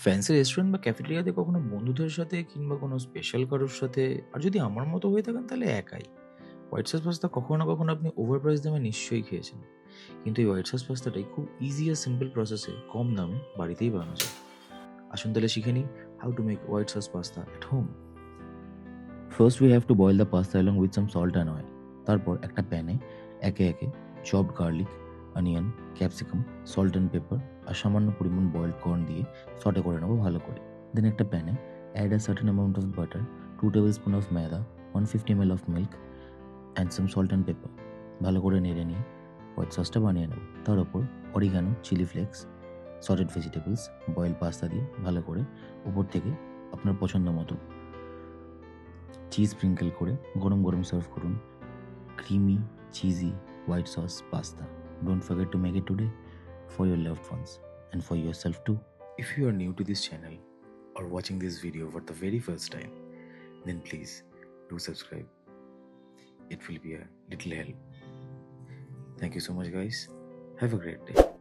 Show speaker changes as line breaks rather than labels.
Fancy restaurant বা ক্যাফেটেরিয়াতে কখনো বন্ধুদের সাথে কিংবা কোনো স্পেশাল কারোর সাথে আর যদি আমার মতো হয়ে থাকেন তাহলে একাই। হোয়াইট সস পাস্তা কখনো না কখনো আপনি ওভার প্রাইস দামে নিশ্চয়ই খেয়েছেন। কিন্তু এই হোয়াইট সস পাস্তাটাই খুব ইজি আর সিম্পল প্রসেসে কম দামে বাড়িতেই বানানো যায়। আসুন তাহলে শিখে নিই how to make white sauce pasta at home. First we have to boil the pasta along with some salt and oil. তারপর একটা প্যানে একে একে chopped garlic, onion, capsicum, salt and pepper আর সামান্য পরিমাণ বয়েলড কর্ন দিয়ে সটে করে নেবো ভালো করে। দেন একটা প্যানে add a certain amount of butter, 2 tablespoon of maida, 150 ml of milk and some salt and pepper. ভালো করে নেড়ে নিয়ে হোয়াইট সসটা বানিয়ে নেব। তার উপর oregano, chilli flakes, sauteed vegetables, boil pasta দিয়ে ভালো করে উপর থেকে আপনার পছন্দ মতো চিজ স্প্রিঙ্কেল করে গরম গরম সার্ভ করুন। Creamy, cheesy, white sauce pasta. Don't forget to make it today for your loved ones and for yourself too. If you are new to this channel or watching this video for the very first time, then please do subscribe. It will be a little help. Thank you so much, guys. Have a great day.